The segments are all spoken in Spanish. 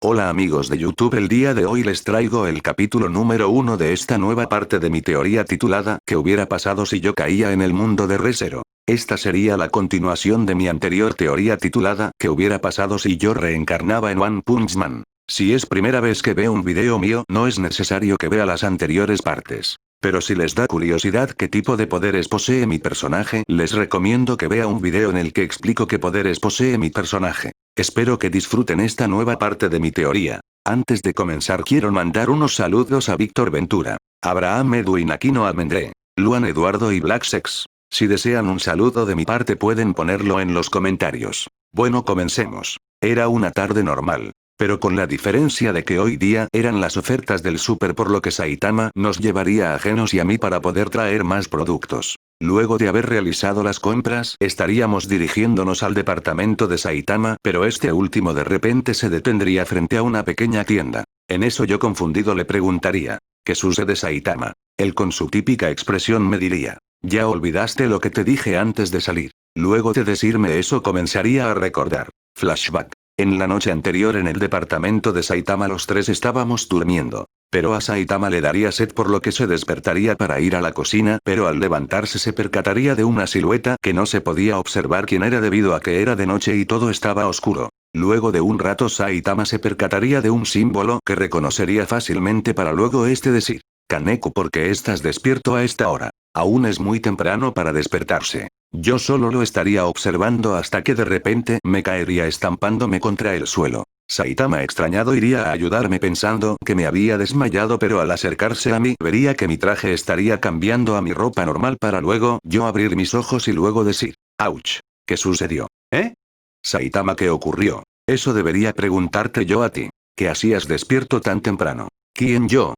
Hola amigos de YouTube, el día de hoy les traigo el capítulo número 1 de esta nueva parte de mi teoría titulada ¿Qué hubiera pasado si yo caía en el mundo de Re:Zero? Esta sería la continuación de mi anterior teoría titulada ¿Qué hubiera pasado si yo reencarnaba en One Punch Man? Si es primera vez que ve un video mío, no es necesario que vea las anteriores partes. Pero si les da curiosidad qué tipo de poderes posee mi personaje, les recomiendo que vea un video en el que explico qué poderes posee mi personaje. Espero que disfruten esta nueva parte de mi teoría. Antes de comenzar quiero mandar unos saludos a Víctor Ventura, Abraham Edwin Aquino Almendré, Luan Eduardo y Black Sex. Si desean un saludo de mi parte pueden ponerlo en los comentarios. Bueno, comencemos. Era una tarde normal. Pero con la diferencia de que hoy día eran las ofertas del súper, por lo que Saitama nos llevaría a Genos y a mí para poder traer más productos. Luego de haber realizado las compras, estaríamos dirigiéndonos al departamento de Saitama, pero este último de repente se detendría frente a una pequeña tienda. En eso yo confundido le preguntaría, ¿qué sucede, Saitama? Él con su típica expresión me diría, ¿ya olvidaste lo que te dije antes de salir? Luego de decirme eso comenzaría a recordar. Flashback. En la noche anterior en el departamento de Saitama los tres estábamos durmiendo. Pero a Saitama le daría sed, por lo que se despertaría para ir a la cocina, pero al levantarse se percataría de una silueta que no se podía observar quién era debido a que era de noche y todo estaba oscuro. Luego de un rato Saitama se percataría de un símbolo que reconocería fácilmente para luego decir, Kaneko, ¿por qué estás despierto a esta hora? Aún es muy temprano para despertarse. Yo solo lo estaría observando hasta que de repente me caería estampándome contra el suelo. Saitama extrañado iría a ayudarme pensando que me había desmayado, pero al acercarse a mí vería que mi traje estaría cambiando a mi ropa normal para luego yo abrir mis ojos y luego decir, ¡auch! ¿Qué sucedió? ¿Eh? Saitama, ¿qué ocurrió? Eso debería preguntarte yo a ti. ¿Qué hacías despierto tan temprano? ¿Quién, yo?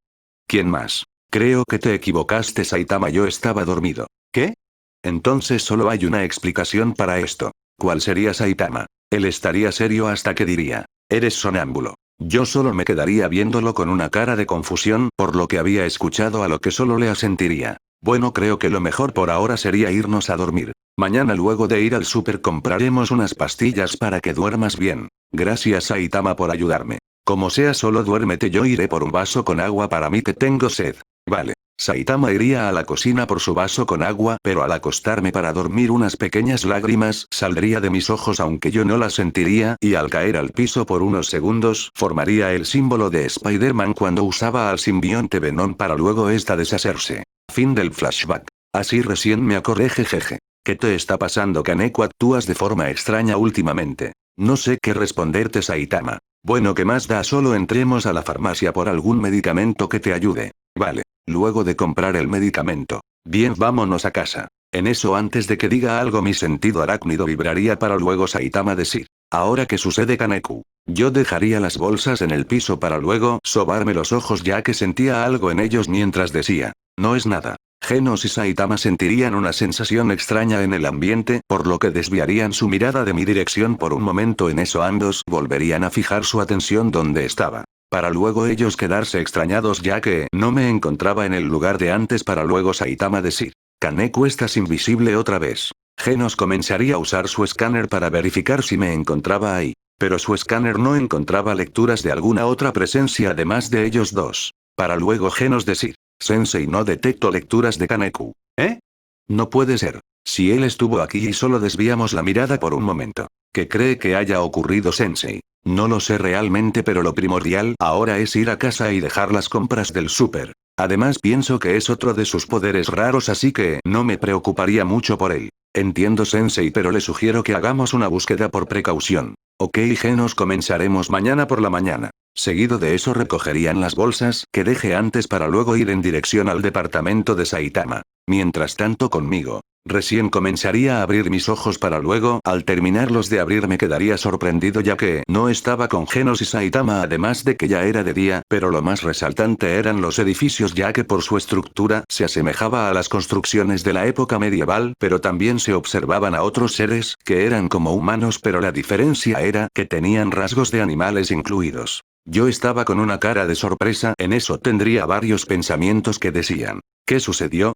¿Quién más? Creo que te equivocaste, Saitama, yo estaba dormido. ¿Qué? Entonces solo hay una explicación para esto. ¿Cuál sería, Saitama? Él estaría serio hasta que diría, eres sonámbulo. Yo solo me quedaría viéndolo con una cara de confusión por lo que había escuchado, a lo que solo le asentiría. Bueno, creo que lo mejor por ahora sería irnos a dormir. Mañana luego de ir al súper compraremos unas pastillas para que duermas bien. Gracias, Saitama, por ayudarme. Como sea, solo duérmete, yo iré por un vaso con agua para mí que tengo sed. Vale. Saitama iría a la cocina por su vaso con agua, pero al acostarme para dormir unas pequeñas lágrimas saldría de mis ojos aunque yo no las sentiría, y al caer al piso por unos segundos formaría el símbolo de Spider-Man cuando usaba al simbionte Venom para luego deshacerse. Fin del flashback. Así recién me acordé, jejeje. ¿Qué te está pasando, Kaneko? Actúas de forma extraña últimamente. No sé qué responderte, Saitama. Bueno, ¿qué más da? Solo entremos a la farmacia por algún medicamento que te ayude. Vale. Luego de comprar el medicamento. Bien, vámonos a casa. En eso, antes de que diga algo, mi sentido arácnido vibraría para luego Saitama decir, ¿ahora qué sucede, Kaneko? Yo dejaría las bolsas en el piso para luego sobarme los ojos, ya que sentía algo en ellos mientras decía, no es nada. Genos y Saitama sentirían una sensación extraña en el ambiente, por lo que desviarían su mirada de mi dirección por un momento. En eso ambos volverían a fijar su atención donde estaba. Para luego ellos quedarse extrañados ya que no me encontraba en el lugar de antes para luego Saitama decir, Kaneko, estás invisible otra vez. Genos comenzaría a usar su escáner para verificar si me encontraba ahí. Pero su escáner no encontraba lecturas de alguna otra presencia además de ellos dos. Para luego Genos decir, Sensei, no detecto lecturas de Kaneko. ¿Eh? No puede ser. Si él estuvo aquí y solo desviamos la mirada por un momento. ¿Qué cree que haya ocurrido, Sensei? No lo sé realmente, pero lo primordial ahora es ir a casa y dejar las compras del súper. Además pienso que es otro de sus poderes raros, así que no me preocuparía mucho por él. Entiendo, Sensei, pero le sugiero que hagamos una búsqueda por precaución. Ok, Genos, comenzaremos mañana por la mañana. Seguido de eso recogerían las bolsas que dejé antes para luego ir en dirección al departamento de Saitama. Mientras tanto conmigo. Recién comenzaría a abrir mis ojos para luego, al terminarlos de abrir, me quedaría sorprendido ya que no estaba con Genos y Saitama, además de que ya era de día, pero lo más resaltante eran los edificios ya que por su estructura se asemejaba a las construcciones de la época medieval, pero también se observaban a otros seres que eran como humanos, pero la diferencia era que tenían rasgos de animales incluidos. Yo estaba con una cara de sorpresa, en eso tendría varios pensamientos que decían, ¿qué sucedió?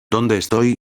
¿Dónde estoy?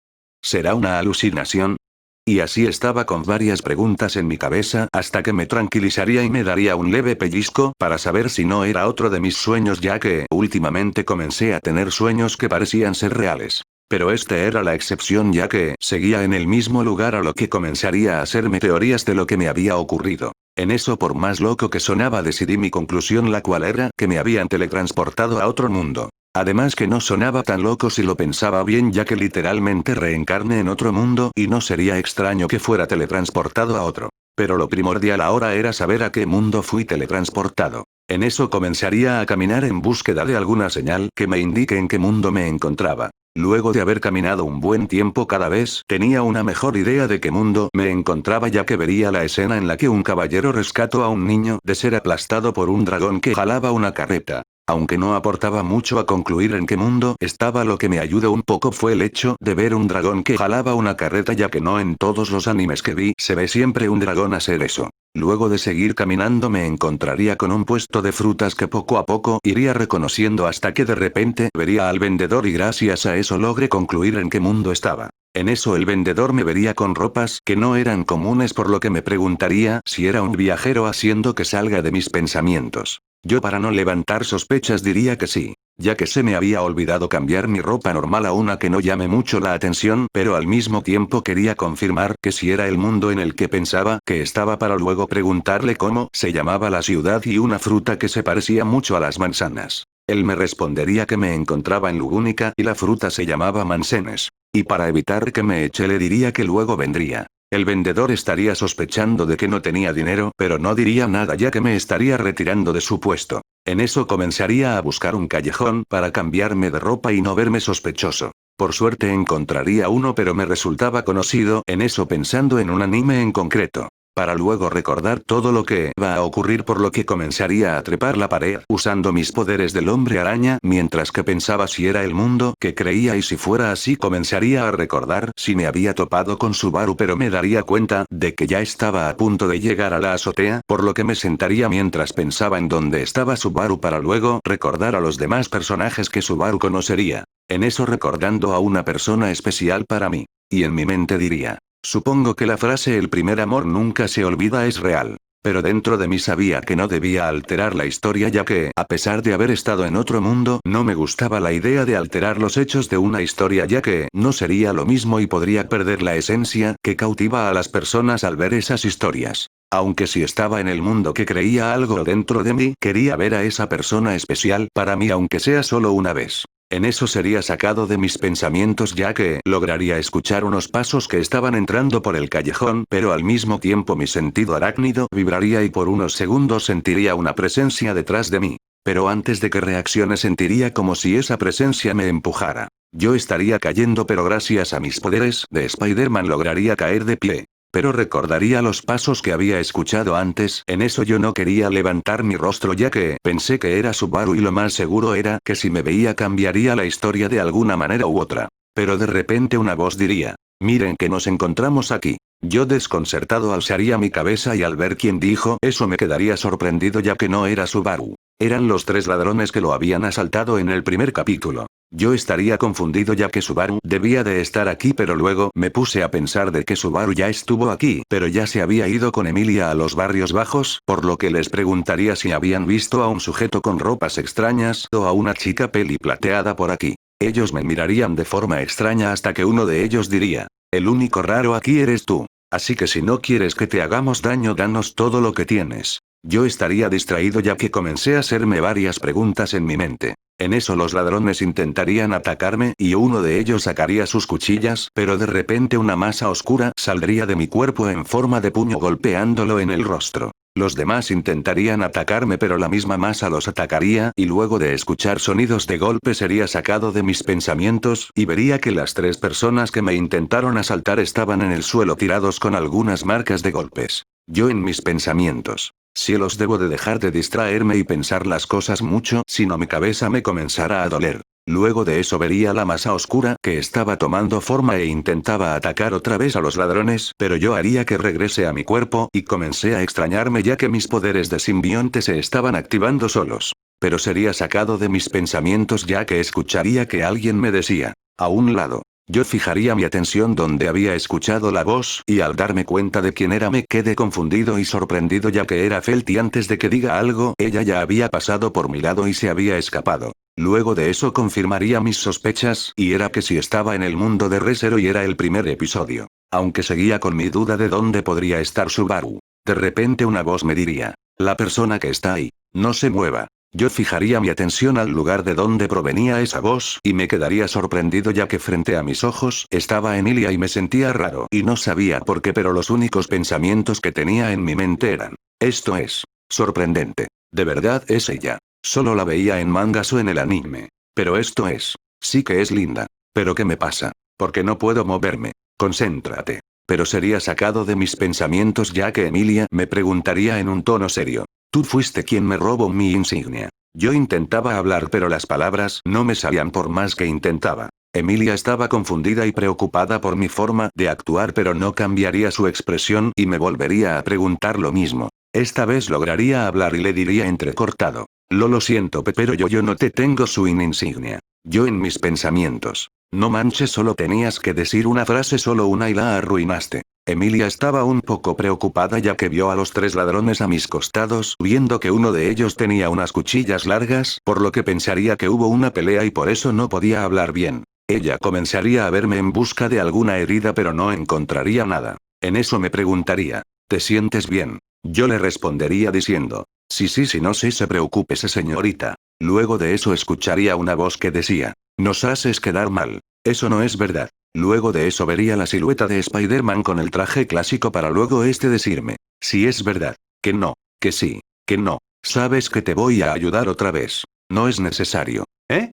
¿Será una alucinación? Y así estaba con varias preguntas en mi cabeza hasta que me tranquilizaría y me daría un leve pellizco para saber si no era otro de mis sueños, ya que últimamente comencé a tener sueños que parecían ser reales. Pero este era la excepción, ya que seguía en el mismo lugar, a lo que comenzaría a hacerme teorías de lo que me había ocurrido. En eso, por más loco que sonaba, decidí mi conclusión, la cual era que me habían teletransportado a otro mundo. Además, que no sonaba tan loco si lo pensaba bien, ya que literalmente reencarné en otro mundo y no sería extraño que fuera teletransportado a otro. Pero lo primordial ahora era saber a qué mundo fui teletransportado. En eso comenzaría a caminar en búsqueda de alguna señal que me indique en qué mundo me encontraba. Luego de haber caminado un buen tiempo, cada vez tenía una mejor idea de qué mundo me encontraba, ya que vería la escena en la que un caballero rescató a un niño de ser aplastado por un dragón que jalaba una carreta. Aunque no aportaba mucho a concluir en qué mundo estaba, lo que me ayudó un poco fue el hecho de ver un dragón que jalaba una carreta, ya que no en todos los animes que vi se ve siempre un dragón hacer eso. Luego de seguir caminando me encontraría con un puesto de frutas que poco a poco iría reconociendo, hasta que de repente vería al vendedor y gracias a eso logré concluir en qué mundo estaba. En eso el vendedor me vería con ropas que no eran comunes, por lo que me preguntaría si era un viajero, haciendo que salga de mis pensamientos. Yo, para no levantar sospechas, diría que sí, ya que se me había olvidado cambiar mi ropa normal a una que no llame mucho la atención, pero al mismo tiempo quería confirmar que si era el mundo en el que pensaba que estaba, para luego preguntarle cómo se llamaba la ciudad y una fruta que se parecía mucho a las manzanas. Él me respondería que me encontraba en Lugúnica y la fruta se llamaba mancenes. Y para evitar que me eche, le diría que luego vendría. El vendedor estaría sospechando de que no tenía dinero, pero no diría nada, ya que me estaría retirando de su puesto. En eso comenzaría a buscar un callejón para cambiarme de ropa y no verme sospechoso. Por suerte encontraría uno, pero me resultaba conocido, en eso pensando en un anime en concreto. Para luego recordar todo lo que va a ocurrir, por lo que comenzaría a trepar la pared usando mis poderes del hombre araña, mientras que pensaba si era el mundo que creía, y si fuera así comenzaría a recordar si me había topado con Subaru, pero me daría cuenta de que ya estaba a punto de llegar a la azotea, por lo que me sentaría mientras pensaba en dónde estaba Subaru, para luego recordar a los demás personajes que Subaru conocería. En eso recordando a una persona especial para mí. Y en mi mente diría: supongo que la frase "el primer amor nunca se olvida" es real. Pero dentro de mí sabía que no debía alterar la historia, ya que, a pesar de haber estado en otro mundo, no me gustaba la idea de alterar los hechos de una historia, ya que no sería lo mismo y podría perder la esencia que cautiva a las personas al ver esas historias. Aunque si estaba en el mundo que creía, algo dentro de mí quería ver a esa persona especial para mí, aunque sea solo una vez. En eso sería sacado de mis pensamientos, ya que lograría escuchar unos pasos que estaban entrando por el callejón, pero al mismo tiempo mi sentido arácnido vibraría y por unos segundos sentiría una presencia detrás de mí. Pero antes de que reaccione sentiría como si esa presencia me empujara. Yo estaría cayendo, pero gracias a mis poderes de Spider-Man lograría caer de pie. Pero recordaría los pasos que había escuchado antes. En eso yo no quería levantar mi rostro, ya que pensé que era Subaru y lo más seguro era que si me veía cambiaría la historia de alguna manera u otra. Pero de repente una voz diría: miren que nos encontramos aquí. Yo desconcertado alzaría mi cabeza y al ver quién dijo eso me quedaría sorprendido, ya que no era Subaru. Eran los 3 ladrones que lo habían asaltado en el primer capítulo. Yo estaría confundido, ya que Subaru debía de estar aquí, pero luego me puse a pensar de que Subaru ya estuvo aquí, pero ya se había ido con Emilia a los barrios bajos, por lo que les preguntaría si habían visto a un sujeto con ropas extrañas o a una chica peli plateada por aquí. Ellos me mirarían de forma extraña hasta que uno de ellos diría: el único raro aquí eres tú. Así que si no quieres que te hagamos daño, danos todo lo que tienes. Yo estaría distraído, ya que comencé a hacerme varias preguntas en mi mente. En eso los ladrones intentarían atacarme y uno de ellos sacaría sus cuchillas, pero de repente una masa oscura saldría de mi cuerpo en forma de puño, golpeándolo en el rostro. Los demás intentarían atacarme, pero la misma masa los atacaría, y luego de escuchar sonidos de golpe sería sacado de mis pensamientos y vería que las 3 personas que me intentaron asaltar estaban en el suelo tirados con algunas marcas de golpes. Yo en mis pensamientos: cielos, debo de dejar de distraerme y pensar las cosas mucho, si no mi cabeza me comenzará a doler. Luego de eso vería la masa oscura que estaba tomando forma e intentaba atacar otra vez a los ladrones, pero yo haría que regrese a mi cuerpo y comencé a extrañarme, ya que mis poderes de simbionte se estaban activando solos. Pero sería sacado de mis pensamientos, ya que escucharía que alguien me decía: a un lado. Yo fijaría mi atención donde había escuchado la voz, y al darme cuenta de quién era me quedé confundido y sorprendido ya que era Felt y antes de que diga algo, ella ya había pasado por mi lado y se había escapado. Luego de eso confirmaría mis sospechas, y era que si estaba en el mundo de Re:Zero y era el primer episodio. Aunque seguía con mi duda de dónde podría estar Subaru. De repente una voz me diría, la persona que está ahí, no se mueva. Yo fijaría mi atención al lugar de donde provenía esa voz y me quedaría sorprendido ya que frente a mis ojos estaba Emilia y me sentía raro y no sabía por qué, pero los únicos pensamientos que tenía en mi mente eran, esto es sorprendente. De verdad es ella. Solo la veía en mangas o en el anime. Pero esto es. Sí que es linda. ¿Pero qué me pasa? Porque no puedo moverme. Concéntrate. Pero sería sacado de mis pensamientos ya que Emilia me preguntaría en un tono serio. Tú fuiste quien me robó mi insignia. Yo intentaba hablar pero las palabras no me salían por más que intentaba. Emilia estaba confundida y preocupada por mi forma de actuar pero no cambiaría su expresión y me volvería a preguntar lo mismo. Esta vez lograría hablar y le diría entrecortado. Lo siento pero yo no te tengo su insignia. Yo en mis pensamientos. No manches, solo tenías que decir una frase, solo una y la arruinaste. Emilia estaba un poco preocupada ya que vio a los 3 ladrones a mis costados, viendo que uno de ellos tenía unas cuchillas largas, por lo que pensaría que hubo una pelea y por eso no podía hablar bien. Ella comenzaría a verme en busca de alguna herida pero no encontraría nada. En eso me preguntaría, ¿te sientes bien? Yo le respondería diciendo, sí, no se preocupe, señorita. Luego de eso escucharía una voz que decía, nos haces quedar mal. Eso no es verdad. Luego de eso vería la silueta de Spider-Man con el traje clásico para luego decirme, si es verdad, que no, que sí, que no, sabes que te voy a ayudar otra vez. No es necesario. ¿Eh?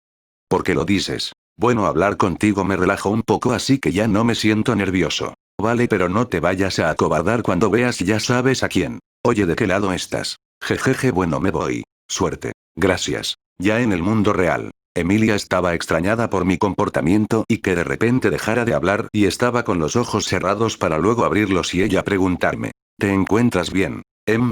¿Por qué lo dices? Bueno, hablar contigo me relaja un poco así que ya no me siento nervioso. Vale, pero no te vayas a acobardar cuando veas ya sabes a quién. Oye, ¿de qué lado estás? Jejeje, bueno, me voy. Suerte. Gracias. Ya en el mundo real. Emilia estaba extrañada por mi comportamiento y que de repente dejara de hablar y estaba con los ojos cerrados para luego abrirlos y ella preguntarme. ¿Te encuentras bien?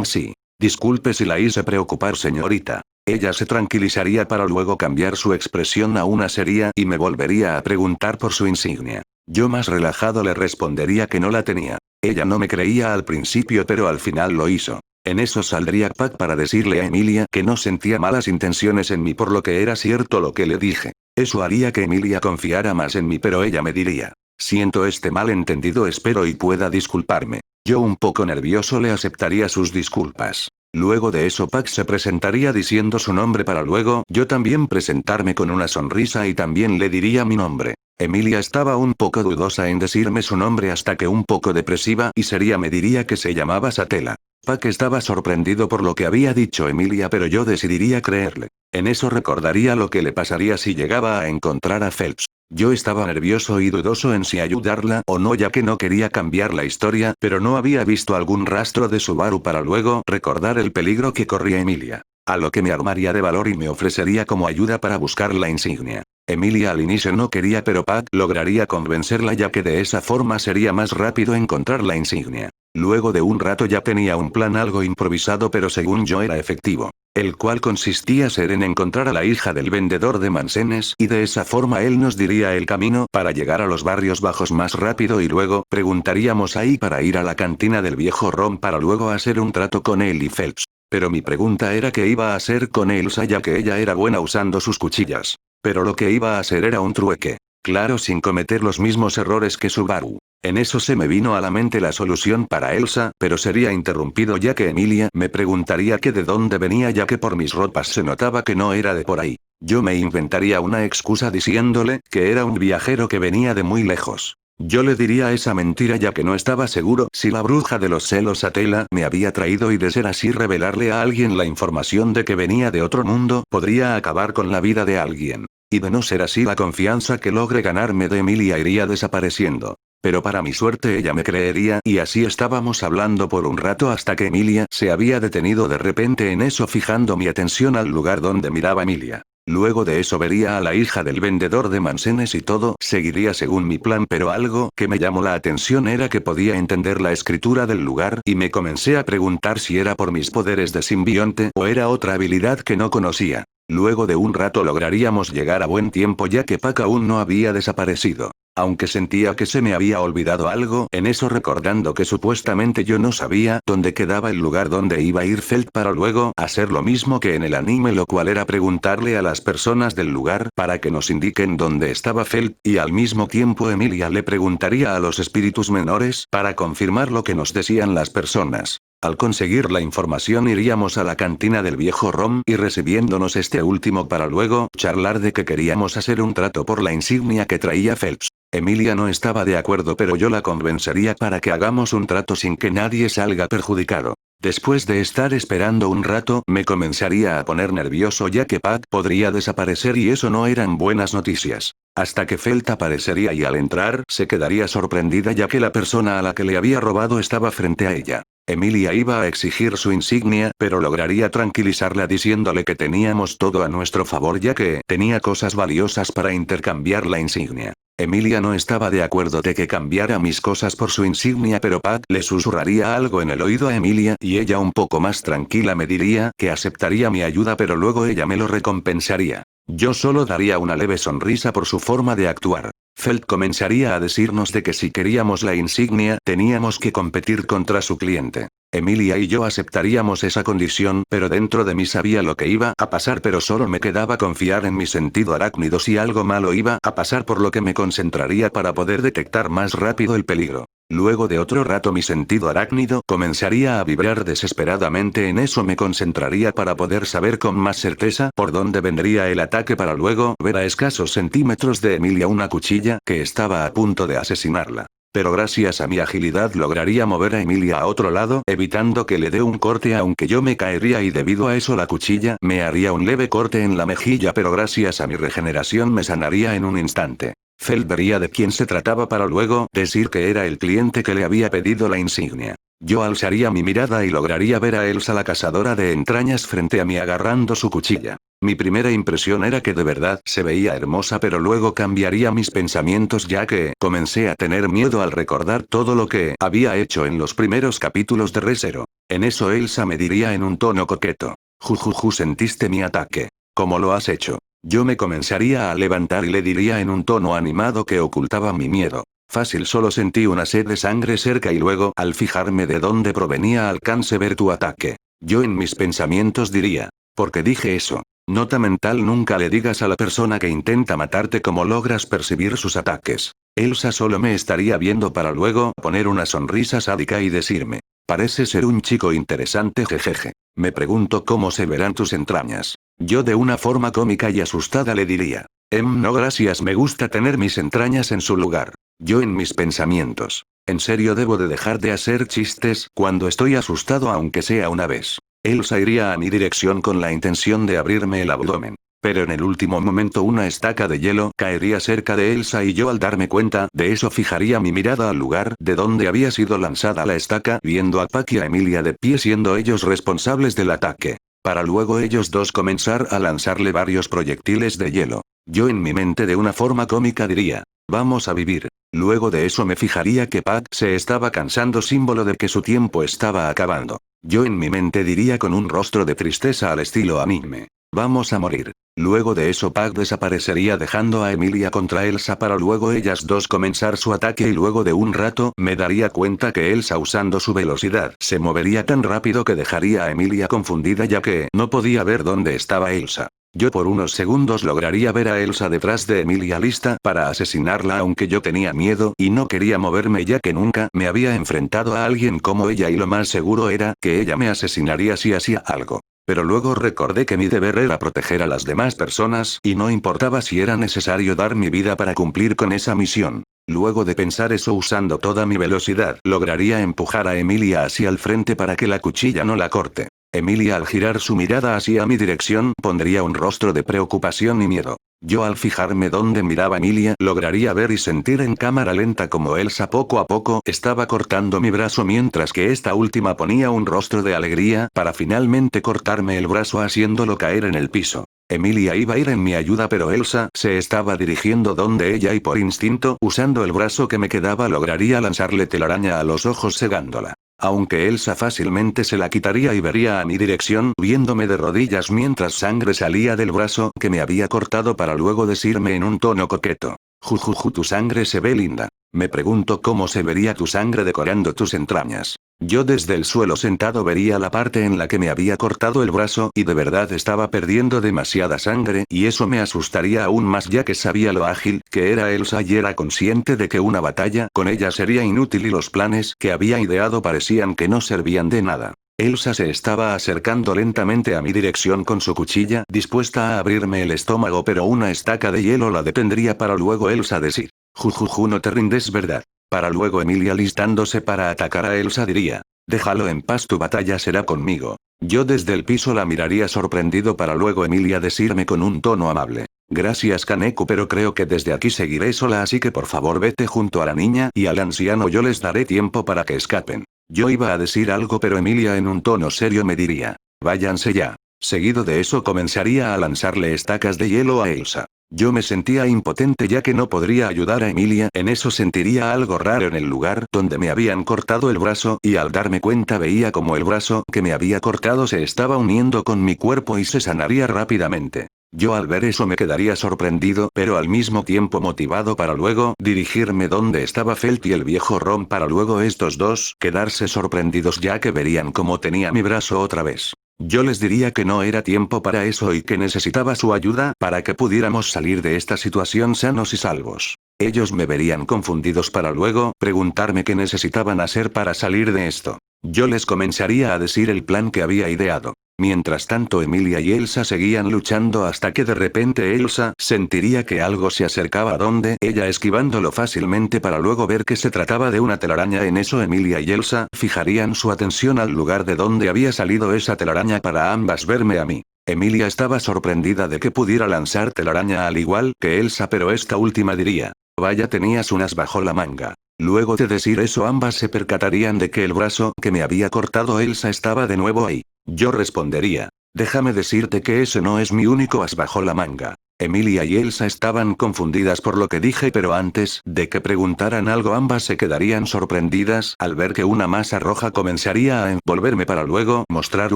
Sí. Disculpe si la hice preocupar, señorita. Ella se tranquilizaría para luego cambiar su expresión a una seria y me volvería a preguntar por su insignia. Yo más relajado le respondería que no la tenía. Ella no me creía al principio pero al final lo hizo. En eso saldría Pac para decirle a Emilia que no sentía malas intenciones en mí por lo que era cierto lo que le dije. Eso haría que Emilia confiara más en mí pero ella me diría. Siento este malentendido, espero y pueda disculparme. Yo un poco nervioso le aceptaría sus disculpas. Luego de eso Pac se presentaría diciendo su nombre para luego yo también presentarme con una sonrisa y también le diría mi nombre. Emilia estaba un poco dudosa en decirme su nombre hasta que un poco depresiva y seria me diría que se llamaba Satela. Pac estaba sorprendido por lo que había dicho Emilia pero yo decidiría creerle. En eso recordaría lo que le pasaría si llegaba a encontrar a Phelps. Yo estaba nervioso y dudoso en si ayudarla o no ya que no quería cambiar la historia, pero no había visto algún rastro de Subaru para luego recordar el peligro que corría Emilia. A lo que me armaría de valor y me ofrecería como ayuda para buscar la insignia. Emilia al inicio no quería pero Pac lograría convencerla ya que de esa forma sería más rápido encontrar la insignia. Luego de un rato ya tenía un plan algo improvisado pero según yo era efectivo. El cual consistía ser en encontrar a la hija del vendedor de manzanas y de esa forma él nos diría el camino para llegar a los barrios bajos más rápido y luego preguntaríamos ahí para ir a la cantina del viejo Ron para luego hacer un trato con él y Phelps. Pero mi pregunta era qué iba a hacer con Elsa ya que ella era buena usando sus cuchillas. Pero lo que iba a hacer era un trueque. Claro, sin cometer los mismos errores que Subaru. En eso se me vino a la mente la solución para Elsa, pero sería interrumpido ya que Emilia me preguntaría que de dónde venía ya que por mis ropas se notaba que no era de por ahí. Yo me inventaría una excusa diciéndole que era un viajero que venía de muy lejos. Yo le diría esa mentira ya que no estaba seguro si la bruja de los celos Satela me había traído y de ser así revelarle a alguien la información de que venía de otro mundo podría acabar con la vida de alguien. Y de no ser así la confianza que logre ganarme de Emilia iría desapareciendo. Pero para mi suerte ella me creería y así estábamos hablando por un rato hasta que Emilia se había detenido de repente en eso fijando mi atención al lugar donde miraba Emilia. Luego de eso vería a la hija del vendedor de manzanas y todo seguiría según mi plan pero algo que me llamó la atención era que podía entender la escritura del lugar y me comencé a preguntar si era por mis poderes de simbionte o era otra habilidad que no conocía. Luego de un rato lograríamos llegar a buen tiempo ya que Pac aún no había desaparecido. aunque sentía que se me había olvidado algo en eso, recordando que supuestamente yo no sabía dónde quedaba el lugar donde iba a ir Felt para luego hacer lo mismo que en el anime, lo cual era preguntarle a las personas del lugar para que nos indiquen dónde estaba Felt, y al mismo tiempo Emilia le preguntaría a los espíritus menores para confirmar lo que nos decían las personas. Al conseguir la información iríamos a la cantina del viejo Rom y recibiéndonos este último para luego charlar de que queríamos hacer un trato por la insignia que traía Phelps. Emilia no estaba de acuerdo, pero yo la convencería para que hagamos un trato sin que nadie salga perjudicado. Después de estar esperando un rato, me comenzaría a poner nervioso ya que Pat podría desaparecer y eso no eran buenas noticias. Hasta que Felt aparecería y al entrar se quedaría sorprendida ya que la persona a la que le había robado estaba frente a ella. Emilia iba a exigir su insignia, pero lograría tranquilizarla diciéndole que teníamos todo a nuestro favor ya que tenía cosas valiosas para intercambiar la insignia. Emilia no estaba de acuerdo de que cambiara mis cosas por su insignia, pero Pat le susurraría algo en el oído a Emilia y ella un poco más tranquila me diría que aceptaría mi ayuda, pero luego ella me lo recompensaría. Yo solo daría una leve sonrisa por su forma de actuar. Felt comenzaría a decirnos de que si queríamos la insignia teníamos que competir contra su cliente. Emilia y yo aceptaríamos esa condición, pero dentro de mí sabía lo que iba a pasar, pero solo me quedaba confiar en mi sentido arácnido si algo malo iba a pasar, por lo que me concentraría para poder detectar más rápido el peligro. Luego de otro rato mi sentido arácnido comenzaría a vibrar desesperadamente, en eso me concentraría para poder saber con más certeza por dónde vendría el ataque para luego ver a escasos centímetros de Emilia una cuchilla que estaba a punto de asesinarla. Pero gracias a mi agilidad lograría mover a Emilia a otro lado evitando que le dé un corte, aunque yo me caería y debido a eso la cuchilla me haría un leve corte en la mejilla, pero gracias a mi regeneración me sanaría en un instante. Felt vería de quién se trataba para luego decir que era el cliente que le había pedido la insignia. Yo alzaría mi mirada y lograría ver a Elsa la cazadora de entrañas frente a mí agarrando su cuchilla. Mi primera impresión era que de verdad se veía hermosa, pero luego cambiaría mis pensamientos ya que comencé a tener miedo al recordar todo lo que había hecho en los primeros capítulos de Re:Zero. En eso Elsa me diría en un tono coqueto: Jujuju, ¿sentiste mi ataque? ¿Cómo lo has hecho? Yo me comenzaría a levantar y le diría en un tono animado que ocultaba mi miedo: fácil, solo sentí una sed de sangre cerca y luego, al fijarme de dónde provenía, alcancé ver tu ataque. Yo en mis pensamientos diría: ¿por qué dije eso? Nota mental: nunca le digas a la persona que intenta matarte cómo logras percibir sus ataques. Elsa solo me estaría viendo para luego poner una sonrisa sádica y decirme: parece ser un chico interesante, jejeje. Me pregunto cómo se verán tus entrañas. Yo de una forma cómica y asustada le diría: no gracias, me gusta tener mis entrañas en su lugar. Yo en mis pensamientos: en serio debo de dejar de hacer chistes cuando estoy asustado, aunque sea una vez. Elsa iría a mi dirección con la intención de abrirme el abdomen. Pero en el último momento una estaca de hielo caería cerca de Elsa y yo, al darme cuenta de eso, fijaría mi mirada al lugar de donde había sido lanzada la estaca, viendo a Pac y a Emilia de pie siendo ellos responsables del ataque. Para luego ellos dos comenzar a lanzarle varios proyectiles de hielo. Yo en mi mente de una forma cómica diría: vamos a vivir. Luego de eso me fijaría que Pac se estaba cansando, símbolo de que su tiempo estaba acabando. Yo en mi mente diría con un rostro de tristeza al estilo anime: vamos a morir. Luego de eso Pac desaparecería dejando a Emilia contra Elsa para luego ellas dos comenzar su ataque, y luego de un rato me daría cuenta que Elsa, usando su velocidad, se movería tan rápido que dejaría a Emilia confundida ya que no podía ver dónde estaba Elsa. Yo por unos segundos lograría ver a Elsa detrás de Emilia lista para asesinarla, aunque yo tenía miedo y no quería moverme ya que nunca me había enfrentado a alguien como ella y lo más seguro era que ella me asesinaría si hacía algo. Pero luego recordé que mi deber era proteger a las demás personas y no importaba si era necesario dar mi vida para cumplir con esa misión. Luego de pensar eso, usando toda mi velocidad, lograría empujar a Emilia hacia el frente para que la cuchilla no la corte. Emilia, al girar su mirada hacia mi dirección, pondría un rostro de preocupación y miedo. Yo al fijarme donde miraba Emilia, lograría ver y sentir en cámara lenta como Elsa poco a poco estaba cortando mi brazo, mientras que esta última ponía un rostro de alegría para finalmente cortarme el brazo haciéndolo caer en el piso. Emilia iba a ir en mi ayuda, pero Elsa se estaba dirigiendo donde ella y por instinto, usando el brazo que me quedaba, lograría lanzarle telaraña a los ojos cegándola. Aunque Elsa fácilmente se la quitaría y vería a mi dirección viéndome de rodillas mientras sangre salía del brazo que me había cortado para luego decirme en un tono coqueto: Jujuju, tu sangre se ve linda. Me pregunto cómo se vería tu sangre decorando tus entrañas. Yo desde el suelo sentado vería la parte en la que me había cortado el brazo y de verdad estaba perdiendo demasiada sangre y eso me asustaría aún más ya que sabía lo ágil que era Elsa y era consciente de que una batalla con ella sería inútil y los planes que había ideado parecían que no servían de nada. Elsa se estaba acercando lentamente a mi dirección con su cuchilla, dispuesta a abrirme el estómago, pero una estaca de hielo la detendría para luego Elsa decir: Jujuju, no te rindes, ¿verdad? Para luego Emilia listándose para atacar a Elsa diría: déjalo en paz, tu batalla será conmigo. Yo desde el piso la miraría sorprendido para luego Emilia decirme con un tono amable: gracias Kaneko, pero creo que desde aquí seguiré sola, así que por favor vete junto a la niña y al anciano, yo les daré tiempo para que escapen. Yo iba a decir algo pero Emilia en un tono serio me diría: váyanse ya. Seguido de eso comenzaría a lanzarle estacas de hielo a Elsa. Yo me sentía impotente ya que no podría ayudar a Emilia, en eso sentiría algo raro en el lugar donde me habían cortado el brazo y al darme cuenta veía como el brazo que me había cortado se estaba uniendo con mi cuerpo y se sanaría rápidamente. Yo al ver eso me quedaría sorprendido pero al mismo tiempo motivado para luego dirigirme donde estaba Felt y el viejo Ron para luego estos dos quedarse sorprendidos ya que verían cómo tenía mi brazo otra vez. Yo les diría que no era tiempo para eso y que necesitaba su ayuda para que pudiéramos salir de esta situación sanos y salvos. Ellos me verían confundidos para luego preguntarme qué necesitaban hacer para salir de esto. Yo les comenzaría a decir el plan que había ideado. Mientras tanto Emilia y Elsa seguían luchando hasta que de repente Elsa sentiría que algo se acercaba a donde ella, esquivándolo fácilmente para luego ver que se trataba de una telaraña. En eso Emilia y Elsa fijarían su atención al lugar de donde había salido esa telaraña para ambas verme a mí. Emilia estaba sorprendida de que pudiera lanzar telaraña al igual que Elsa, pero esta última diría: vaya, tenías unas bajo la manga. Luego de decir eso ambas se percatarían de que el brazo que me había cortado Elsa estaba de nuevo ahí. Yo respondería: déjame decirte que ese no es mi único as bajo la manga. Emilia y Elsa estaban confundidas por lo que dije, pero antes de que preguntaran algo ambas se quedarían sorprendidas al ver que una masa roja comenzaría a envolverme para luego mostrar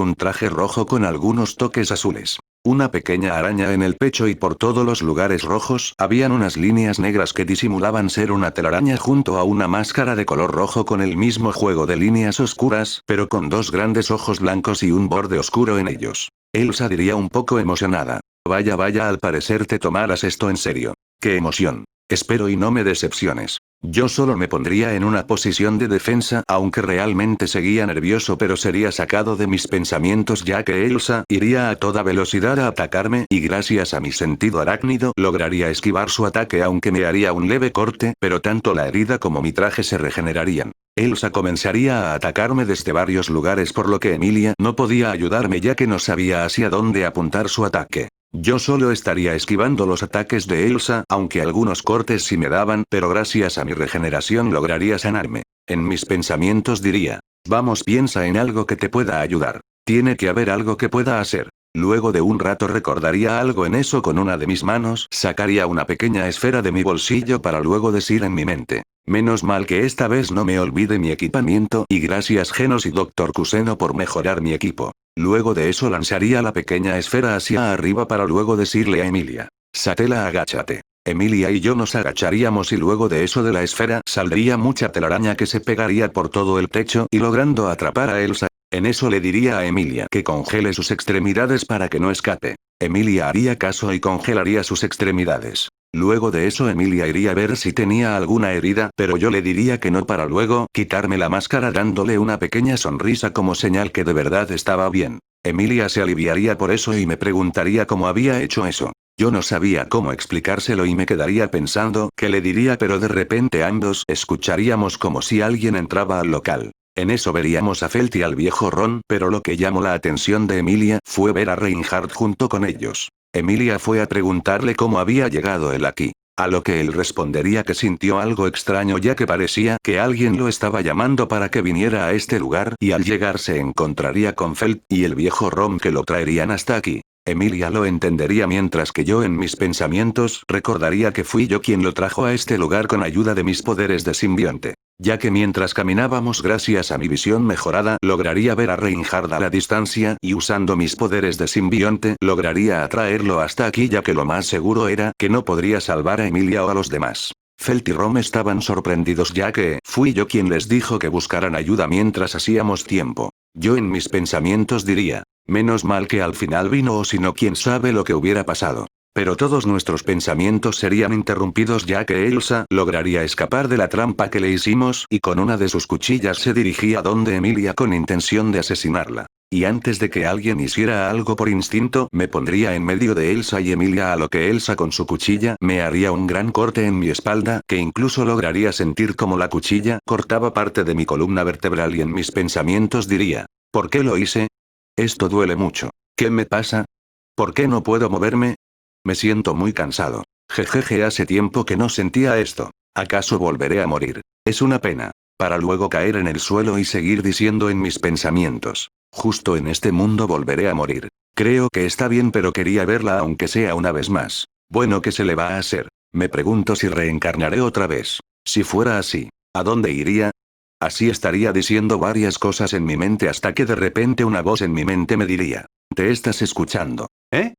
un traje rojo con algunos toques azules. Una pequeña araña en el pecho y por todos los lugares rojos habían unas líneas negras que disimulaban ser una telaraña junto a una máscara de color rojo con el mismo juego de líneas oscuras, pero con dos grandes ojos blancos y un borde oscuro en ellos. Elsa diría un poco emocionada: vaya vaya, al parecer te tomaras esto en serio. ¡Qué emoción! Espero y no me decepciones. Yo solo me pondría en una posición de defensa, aunque realmente seguía nervioso, pero sería sacado de mis pensamientos ya que Elsa iría a toda velocidad a atacarme y gracias a mi sentido arácnido lograría esquivar su ataque, aunque me haría un leve corte, pero tanto la herida como mi traje se regenerarían. Elsa comenzaría a atacarme desde varios lugares, por lo que Emilia no podía ayudarme ya que no sabía hacia dónde apuntar su ataque. Yo solo estaría esquivando los ataques de Elsa, aunque algunos cortes sí me daban, pero gracias a mi regeneración lograría sanarme. En mis pensamientos diría: vamos, piensa en algo que te pueda ayudar. Tiene que haber algo que pueda hacer. Luego de un rato recordaría algo, en eso con una de mis manos sacaría una pequeña esfera de mi bolsillo para luego decir en mi mente: menos mal que esta vez no me olvide mi equipamiento y gracias Genos y Dr. Kuseno por mejorar mi equipo. Luego de eso lanzaría la pequeña esfera hacia arriba para luego decirle a Emilia: Satela, agáchate. Emilia y yo nos agacharíamos y luego de eso de la esfera saldría mucha telaraña que se pegaría por todo el techo y logrando atrapar a Elsa. En eso le diría a Emilia que congele sus extremidades para que no escape. Emilia haría caso y congelaría sus extremidades. Luego de eso Emilia iría a ver si tenía alguna herida, pero yo le diría que no para luego quitarme la máscara dándole una pequeña sonrisa como señal que de verdad estaba bien. Emilia se aliviaría por eso y me preguntaría cómo había hecho eso. Yo no sabía cómo explicárselo y me quedaría pensando qué le diría, pero de repente ambos escucharíamos como si alguien entraba al local. En eso veríamos a Felt y al viejo Ron, pero lo que llamó la atención de Emilia fue ver a Reinhardt junto con ellos. Emilia fue a preguntarle cómo había llegado él aquí. A lo que él respondería que sintió algo extraño ya que parecía que alguien lo estaba llamando para que viniera a este lugar y al llegar se encontraría con Felt y el viejo Ron que lo traerían hasta aquí. Emilia lo entendería mientras que yo en mis pensamientos recordaría que fui yo quien lo trajo a este lugar con ayuda de mis poderes de simbionte. ya que mientras caminábamos gracias a mi visión mejorada lograría ver a Reinhardt a la distancia y usando mis poderes de simbionte lograría atraerlo hasta aquí ya que lo más seguro era que no podría salvar a Emilia o a los demás. Felt y Rom estaban sorprendidos ya que fui yo quien les dijo que buscaran ayuda mientras hacíamos tiempo. Yo en mis pensamientos diría, menos mal que al final vino o si no quién sabe lo que hubiera pasado. Pero todos nuestros pensamientos serían interrumpidos ya que Elsa lograría escapar de la trampa que le hicimos y con una de sus cuchillas se dirigía donde Emilia con intención de asesinarla. Y antes de que alguien hiciera algo por instinto me pondría en medio de Elsa y Emilia a lo que Elsa con su cuchilla me haría un gran corte en mi espalda que incluso lograría sentir como la cuchilla cortaba parte de mi columna vertebral y en mis pensamientos diría, ¿por qué lo hice? Esto duele mucho. ¿Qué me pasa? ¿Por qué no puedo moverme? Me siento muy cansado. Jejeje, hace tiempo que no sentía esto. ¿Acaso volveré a morir? Es una pena. Para luego caer en el suelo y seguir diciendo en mis pensamientos. Justo en este mundo volveré a morir. Creo que está bien pero quería verla aunque sea una vez más. Bueno, ¿qué se le va a hacer? Me pregunto si reencarnaré otra vez. Si fuera así, ¿a dónde iría? Así estaría diciendo varias cosas en mi mente hasta que de repente una voz en mi mente me diría. ¿Te estás escuchando? ¿Eh?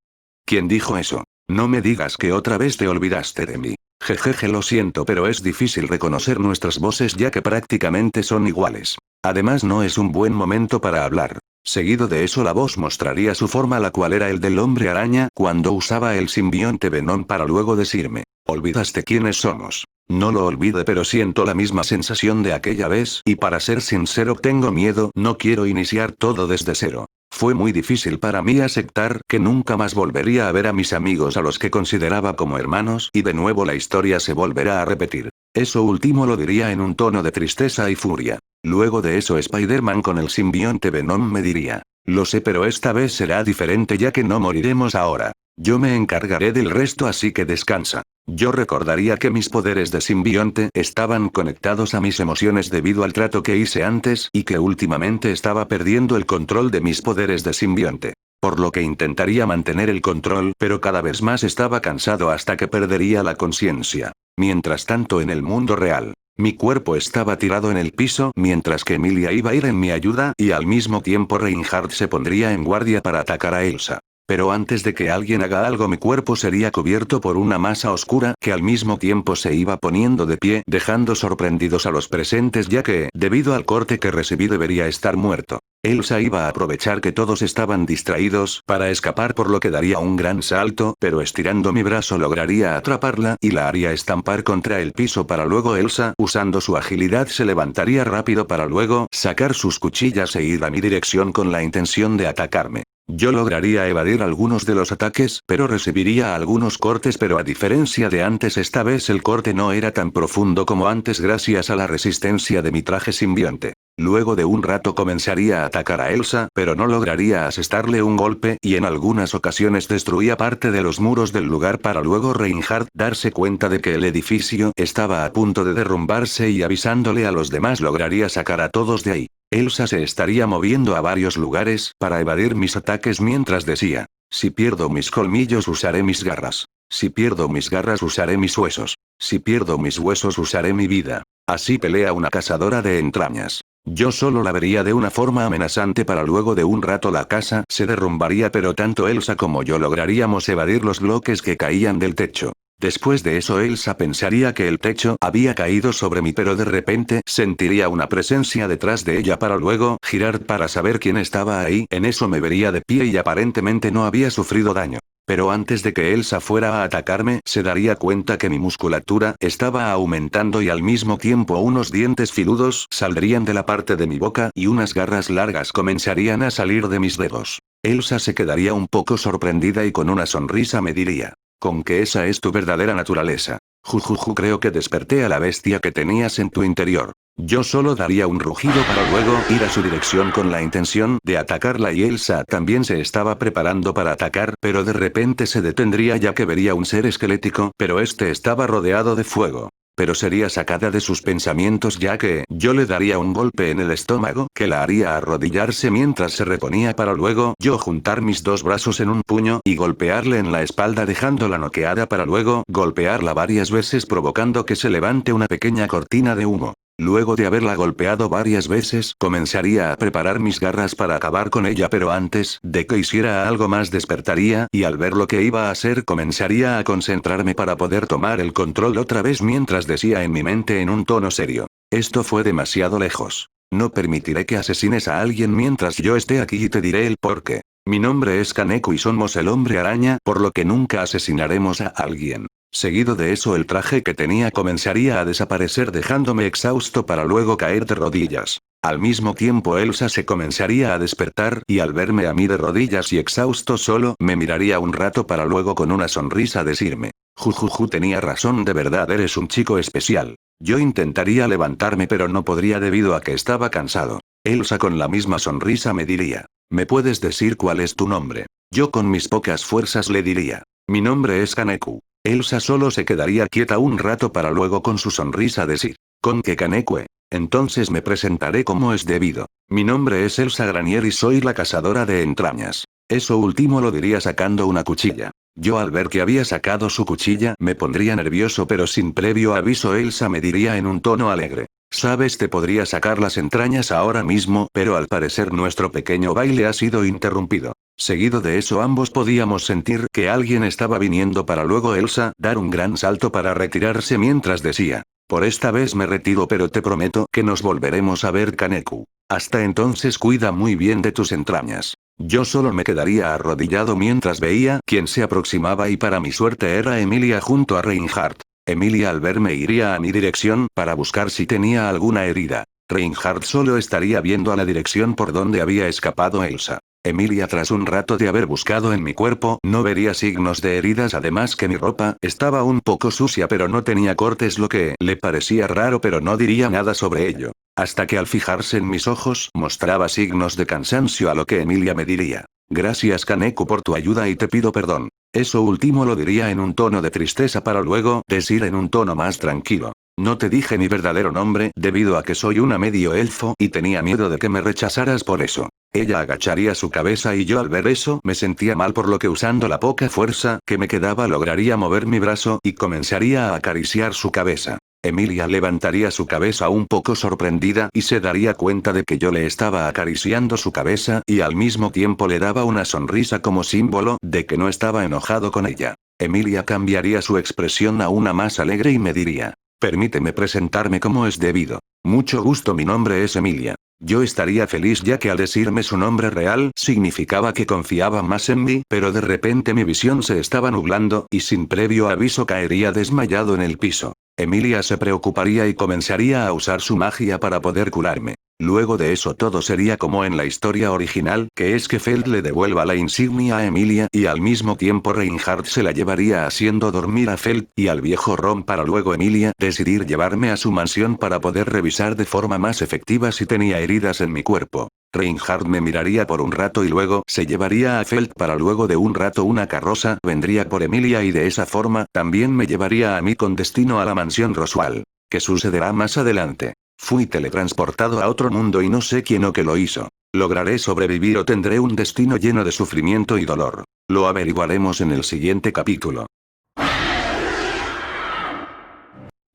¿Quién dijo eso? No me digas que otra vez te olvidaste de mí. Jejeje, lo siento pero es difícil reconocer nuestras voces ya que prácticamente son iguales. Además no es un buen momento para hablar. Seguido de eso la voz mostraría su forma la cual era el del hombre araña cuando usaba el simbionte Venom para luego decirme, ¿olvidaste quiénes somos? No lo olvide pero siento la misma sensación de aquella vez y para ser sincero tengo miedo, no quiero iniciar todo desde cero. Fue muy difícil para mí aceptar que nunca más volvería a ver a mis amigos a los que consideraba como hermanos y de nuevo la historia se volverá a repetir. Eso último lo diría en un tono de tristeza y furia. Luego de eso Spider-Man con el simbionte Venom me diría, lo sé pero esta vez será diferente ya que no moriremos ahora. Yo me encargaré del resto así que descansa. Yo recordaría que mis poderes de simbionte estaban conectados a mis emociones debido al trato que hice antes y que últimamente estaba perdiendo el control de mis poderes de simbionte. Por lo que intentaría mantener el control pero cada vez más estaba cansado hasta que perdería la conciencia. Mientras tanto en el mundo real, mi cuerpo estaba tirado en el piso mientras que Emilia iba a ir en mi ayuda y al mismo tiempo Reinhardt se pondría en guardia para atacar a Elsa. Pero antes de que alguien haga algo mi cuerpo sería cubierto por una masa oscura que al mismo tiempo se iba poniendo de pie dejando sorprendidos a los presentes ya que, debido al corte que recibí debería estar muerto. Elsa iba a aprovechar que todos estaban distraídos para escapar por lo que daría un gran salto pero estirando mi brazo lograría atraparla y la haría estampar contra el piso para luego Elsa usando su agilidad se levantaría rápido para luego sacar sus cuchillas e ir a mi dirección con la intención de atacarme. Yo lograría evadir algunos de los ataques, pero recibiría algunos cortes pero a diferencia de antes esta vez el corte no era tan profundo como antes gracias a la resistencia de mi traje simbionte. Luego de un rato comenzaría a atacar a Elsa, pero no lograría asestarle un golpe y en algunas ocasiones destruía parte de los muros del lugar para luego Reinhardt darse cuenta de que el edificio estaba a punto de derrumbarse y avisándole a los demás lograría sacar a todos de ahí. Elsa se estaría moviendo a varios lugares para evadir mis ataques mientras decía, si pierdo mis colmillos usaré mis garras. Si pierdo mis garras usaré mis huesos. Si pierdo mis huesos usaré mi vida. Así pelea una cazadora de entrañas. Yo solo la vería de una forma amenazante para luego de un rato la casa se derrumbaría pero tanto Elsa como yo lograríamos evadir los bloques que caían del techo. Después de eso Elsa pensaría que el techo había caído sobre mí pero de repente sentiría una presencia detrás de ella para luego girar para saber quién estaba ahí. En eso me vería de pie y aparentemente no había sufrido daño. Pero antes de que Elsa fuera a atacarme se daría cuenta que mi musculatura estaba aumentando y al mismo tiempo unos dientes filudos saldrían de la parte de mi boca y unas garras largas comenzarían a salir de mis dedos. Elsa se quedaría un poco sorprendida y con una sonrisa me diría. Con que esa es tu verdadera naturaleza. Jujuju, creo que desperté a la bestia que tenías en tu interior. Yo solo daría un rugido para luego ir a su dirección con la intención de atacarla y Elsa también se estaba preparando para atacar pero de repente se detendría ya que vería un ser esquelético pero este estaba rodeado de fuego. Pero sería sacada de sus pensamientos ya que yo le daría un golpe en el estómago que la haría arrodillarse mientras se reponía para luego yo juntar mis dos brazos en un puño y golpearle en la espalda dejándola noqueada para luego golpearla varias veces provocando que se levante una pequeña cortina de humo. Luego de haberla golpeado varias veces, comenzaría a preparar mis garras para acabar con ella, pero antes de que hiciera algo más despertaría, y al ver lo que iba a hacer comenzaría a concentrarme para poder tomar el control otra vez mientras decía en mi mente en un tono serio. Esto fue demasiado lejos. No permitiré que asesines a alguien mientras yo esté aquí y te diré el porqué. Mi nombre es Kaneko y somos el hombre araña, por lo que nunca asesinaremos a alguien. Seguido de eso el traje que tenía comenzaría a desaparecer dejándome exhausto para luego caer de rodillas. Al mismo tiempo Elsa se comenzaría a despertar y al verme a mí de rodillas y exhausto solo me miraría un rato para luego con una sonrisa decirme: Jujuju, tenía razón, de verdad eres un chico especial. Yo intentaría levantarme pero no podría debido a que estaba cansado. Elsa con la misma sonrisa me diría: ¿me puedes decir cuál es tu nombre? Yo con mis pocas fuerzas le diría: mi nombre es Kaneko. Elsa solo se quedaría quieta un rato para luego con su sonrisa decir: ¿con qué Kanekue? Entonces me presentaré como es debido. Mi nombre es Elsa Granier y soy la cazadora de entrañas. Eso último lo diría sacando una cuchilla. Yo al ver que había sacado su cuchilla me pondría nervioso, pero sin previo aviso Elsa me diría en un tono alegre: sabes, te podría sacar las entrañas ahora mismo, pero al parecer nuestro pequeño baile ha sido interrumpido. Seguido de eso ambos podíamos sentir que alguien estaba viniendo para luego Elsa dar un gran salto para retirarse mientras decía: por esta vez me retiro, pero te prometo que nos volveremos a ver, Kaneko. Hasta entonces cuida muy bien de tus entrañas. Yo solo me quedaría arrodillado mientras veía quién se aproximaba y para mi suerte era Emilia junto a Reinhardt. Emilia al verme iría a mi dirección para buscar si tenía alguna herida. Reinhardt solo estaría viendo a la dirección por donde había escapado Elsa. Emilia tras un rato de haber buscado en mi cuerpo no vería signos de heridas, además que mi ropa estaba un poco sucia pero no tenía cortes, lo que le parecía raro pero no diría nada sobre ello. Hasta que al fijarse en mis ojos mostraba signos de cansancio, a lo que Emilia me diría: gracias Kaneko por tu ayuda y te pido perdón. Eso último lo diría en un tono de tristeza para luego decir en un tono más tranquilo: no te dije mi verdadero nombre debido a que soy una medio elfo y tenía miedo de que me rechazaras por eso. Ella agacharía su cabeza y yo al ver eso me sentía mal, por lo que usando la poca fuerza que me quedaba lograría mover mi brazo y comenzaría a acariciar su cabeza. Emilia levantaría su cabeza un poco sorprendida y se daría cuenta de que yo le estaba acariciando su cabeza y al mismo tiempo le daba una sonrisa como símbolo de que no estaba enojado con ella. Emilia cambiaría su expresión a una más alegre y me diría: permíteme presentarme como es debido. Mucho gusto, mi nombre es Emilia. Yo estaría feliz ya que al decirme su nombre real significaba que confiaba más en mí, pero de repente mi visión se estaba nublando y sin previo aviso caería desmayado en el piso. Emilia se preocuparía y comenzaría a usar su magia para poder curarme. Luego de eso todo sería como en la historia original, que es que Feld le devuelva la insignia a Emilia y al mismo tiempo Reinhardt se la llevaría haciendo dormir a Feld y al viejo Ron para luego Emilia decidir llevarme a su mansión para poder revisar de forma más efectiva si tenía heridas en mi cuerpo. Reinhardt me miraría por un rato y luego se llevaría a Feld para luego de un rato una carroza vendría por Emilia y de esa forma también me llevaría a mí con destino a la mansión Roswell. ¿Qué sucederá más adelante? Fui teletransportado a otro mundo y no sé quién o qué lo hizo. ¿Lograré sobrevivir o tendré un destino lleno de sufrimiento y dolor? Lo averiguaremos en el siguiente capítulo.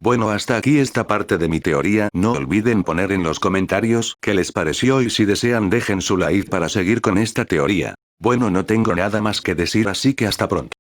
Bueno, hasta aquí esta parte de mi teoría. No olviden poner en los comentarios qué les pareció y si desean dejen su like para seguir con esta teoría. Bueno, no tengo nada más que decir, así que hasta pronto.